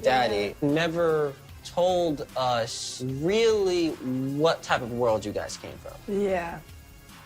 daddy never told us really what type of world you guys came from. Yeah.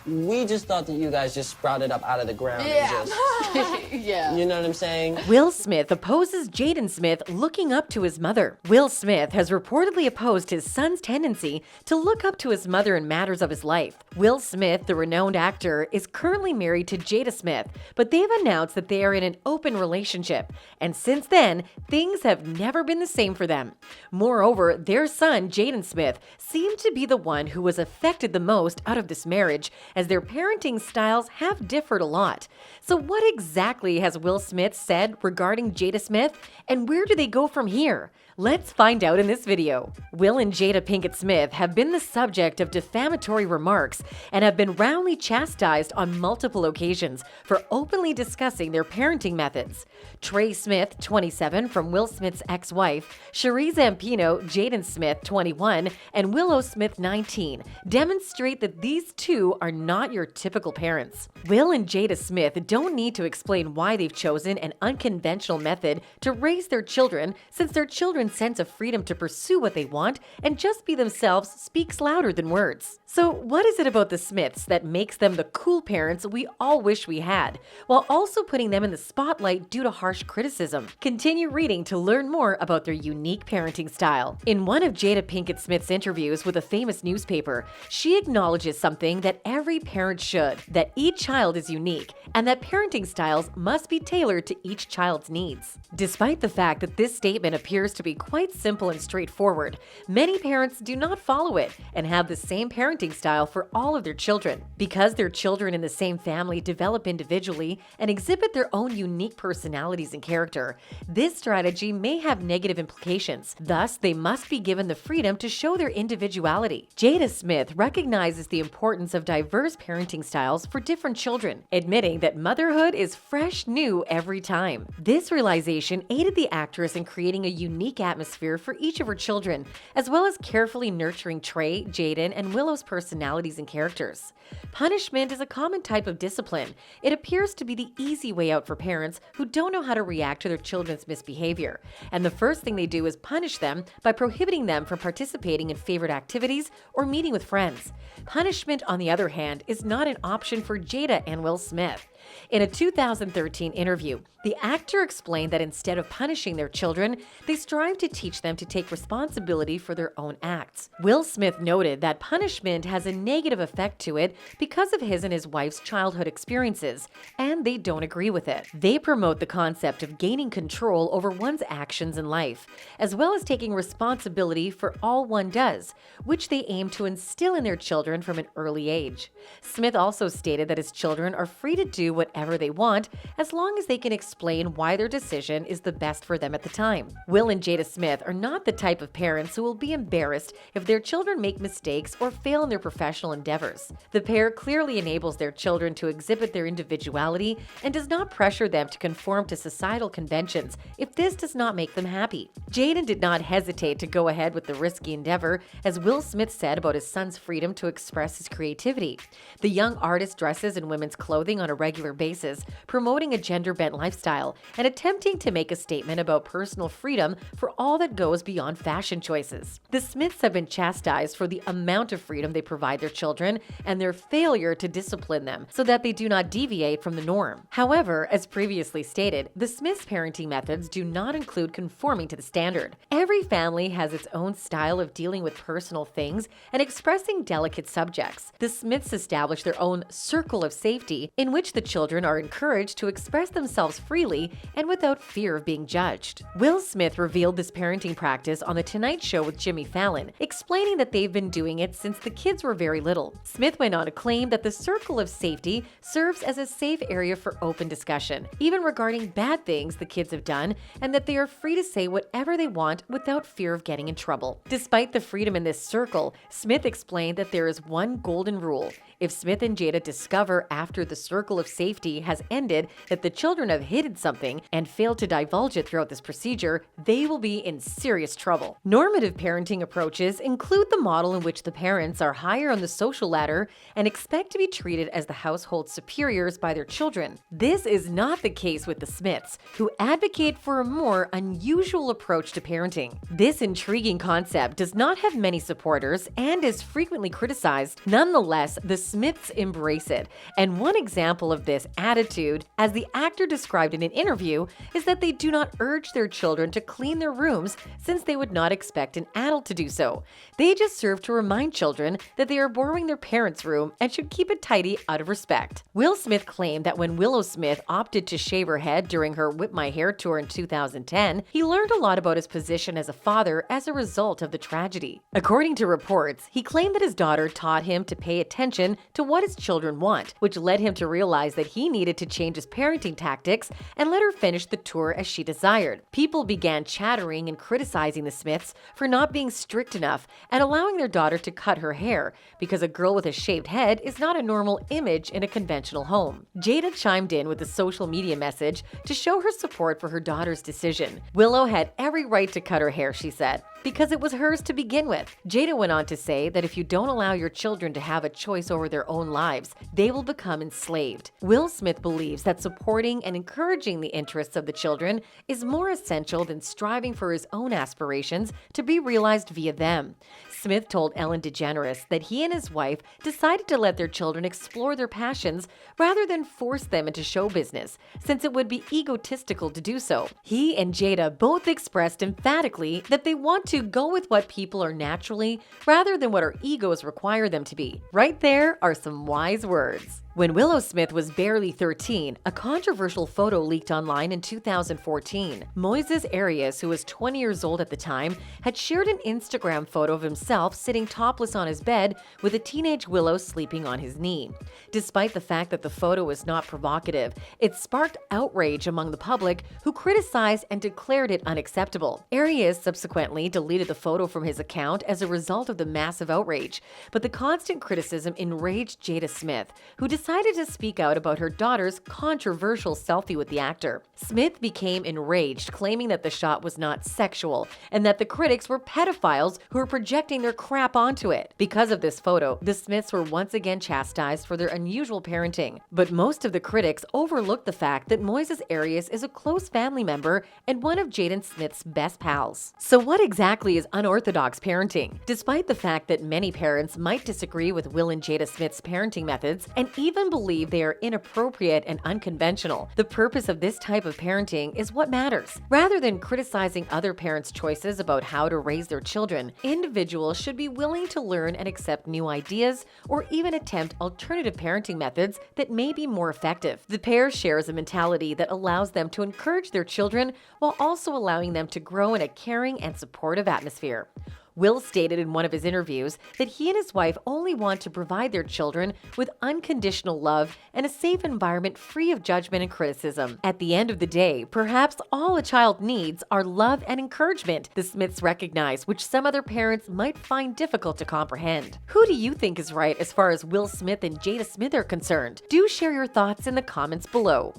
We just thought that you guys just sprouted up out of the ground and just, Yeah. you know what I'm saying? Will Smith opposes Jaden Smith looking up to his mother. Will Smith has reportedly opposed his son's tendency to look up to his mother in matters of his life. Will Smith, the renowned actor, is currently married to Jada Smith, but they've announced that they are in an open relationship. And since then, things have never been the same for them. Moreover, their son, Jaden Smith, seemed to be the one who was affected the most out of this marriage, as their parenting styles have differed a lot. So what exactly has Will Smith said regarding Jada Smith, and where do they go from here? Let's find out in this video. Will and Jada Pinkett Smith have been the subject of defamatory remarks and have been roundly chastised on multiple occasions for openly discussing their parenting methods. Trey Smith, 27, from Will Smith's ex-wife, Cherie Zampino, Jaden Smith, 21, and Willow Smith, 19, demonstrate that these two are not your typical parents. Will and Jada Smith don't need to explain why they've chosen an unconventional method to raise their children, since their children's sense of freedom to pursue what they want and just be themselves speaks louder than words. So what is it about the Smiths that makes them the cool parents we all wish we had, while also putting them in the spotlight due to harsh criticism? Continue reading to learn more about their unique parenting style. In one of Jada Pinkett Smith's interviews with a famous newspaper, she acknowledges something that every parent should, that each child is unique, and that parenting styles must be tailored to each child's needs. Despite the fact that this statement appears to be quite simple and straightforward, many parents do not follow it and have the same parenting style for all of their children. Because their children in the same family develop individually and exhibit their own unique personalities and character, this strategy may have negative implications. Thus, they must be given the freedom to show their individuality. Jada Smith recognizes the importance of diverse parenting styles for different children, admitting that motherhood is fresh new every time. This realization aided the actress in creating a unique atmosphere for each of her children, as well as carefully nurturing Trey, Jaden, and Willow's personalities and characters. Punishment is a common type of discipline. It appears to be the easy way out for parents who don't know how to react to their children's misbehavior. And the first thing they do is punish them by prohibiting them from participating in favorite activities or meeting with friends. Punishment, on the other hand, is not an option for Jada and Will Smith. In a 2013 interview, the actor explained that instead of punishing their children, they strive to teach them to take responsibility for their own acts. Will Smith noted that punishment has a negative effect to it because of his and his wife's childhood experiences, and they don't agree with it. They promote the concept of gaining control over one's actions in life, as well as taking responsibility for all one does, which they aim to instill in their children from an early age. Smith also stated that his children are free to do whatever they want as long as they can explain why their decision is the best for them at the time. Will and Jada Smith are not the type of parents who will be embarrassed if their children make mistakes or fail in their professional endeavors. The pair clearly enables their children to exhibit their individuality and does not pressure them to conform to societal conventions if this does not make them happy. Jaden did not hesitate to go ahead with the risky endeavor, as Will Smith said about his son's freedom to express his creativity. The young artist dresses in women's clothing on a regular basis, promoting a gender-bent lifestyle and attempting to make a statement about personal freedom for all that goes beyond fashion choices. The Smiths have been chastised for the amount of freedom they provide their children and their failure to discipline them so that they do not deviate from the norm. However, as previously stated, the Smiths' parenting methods do not include conforming to the standard. Every family has its own style of dealing with personal things and expressing delicate subjects. The Smiths establish their own circle of safety in which the children are encouraged to express themselves freely and without fear of being judged. Will Smith revealed this parenting practice on The Tonight Show with Jimmy Fallon, explaining that they've been doing it since the kids were very little. Smith went on to claim that the circle of safety serves as a safe area for open discussion, even regarding bad things the kids have done, and that they are free to say whatever they want without fear of getting in trouble. Despite the freedom in this circle, Smith explained that there is one golden rule. If Smith and Jada discover after the circle of safety has ended that the children have hidden something and failed to divulge it throughout this procedure, they will be in serious trouble. Normative parenting approaches include the model in which the parents are higher on the social ladder and expect to be treated as the household superiors by their children. This is not the case with the Smiths, who advocate for a more unusual approach to parenting. This intriguing concept does not have many supporters and is frequently criticized. Nonetheless, the Smiths embrace it, and one example of this attitude, as the actor described in an interview, is that they do not urge their children to clean their rooms since they would not expect an adult to do so. They just serve to remind children that they are borrowing their parents' room and should keep it tidy out of respect. Will Smith claimed that when Willow Smith opted to shave her head during her Whip My Hair tour in 2010, he learned a lot about his position as a father as a result of the tragedy. According to reports, he claimed that his daughter taught him to pay attention to what his children want, which led him to realize that he needed to change his parenting tactics and let her finish the tour as she desired. People began chattering and criticizing the Smiths for not being strict enough and allowing their daughter to cut her hair, because a girl with a shaved head is not a normal image in a conventional home. Jada chimed in with a social media message to show her support for her daughter's decision. Willow had every right to cut her hair, she said, because it was hers to begin with. Jada went on to say that if you don't allow your children to have a choice over their own lives, they will become enslaved. Will Smith believes that supporting and encouraging the interests of the children is more essential than striving for his own aspirations to be realized via them. Smith told Ellen DeGeneres that he and his wife decided to let their children explore their passions rather than force them into show business, since it would be egotistical to do so. He and Jada both expressed emphatically that they want to go with what people are naturally rather than what our egos require them to be. Right there are some wise words. When Willow Smith was barely 13, a controversial photo leaked online in 2014. Moises Arias, who was 20 years old at the time, had shared an Instagram photo of himself sitting topless on his bed with a teenage Willow sleeping on his knee. Despite the fact that the photo was not provocative, it sparked outrage among the public, who criticized and declared it unacceptable. Arias subsequently deleted the photo from his account as a result of the massive outrage, but the constant criticism enraged Jada Smith, who decided to speak out about her daughter's controversial selfie with the actor. Smith became enraged, claiming that the shot was not sexual and that the critics were pedophiles who were projecting their crap onto it. Because of this photo, the Smiths were once again chastised for their unusual parenting. But most of the critics overlooked the fact that Moises Arias is a close family member and one of Jaden Smith's best pals. So what exactly is unorthodox parenting? Despite the fact that many parents might disagree with Will and Jada Smith's parenting methods and even believe they are inappropriate and unconventional, the purpose of this type of parenting is what matters. Rather than criticizing other parents' choices about how to raise their children, individuals should be willing to learn and accept new ideas or even attempt alternative parenting methods that may be more effective. The pair shares a mentality that allows them to encourage their children while also allowing them to grow in a caring and supportive atmosphere. Will stated in one of his interviews that he and his wife only want to provide their children with unconditional love and a safe environment free of judgment and criticism. At the end of the day, perhaps all a child needs are love and encouragement, the Smiths recognize, which some other parents might find difficult to comprehend. Who do you think is right as far as Will Smith and Jada Smith are concerned? Do share your thoughts in the comments below.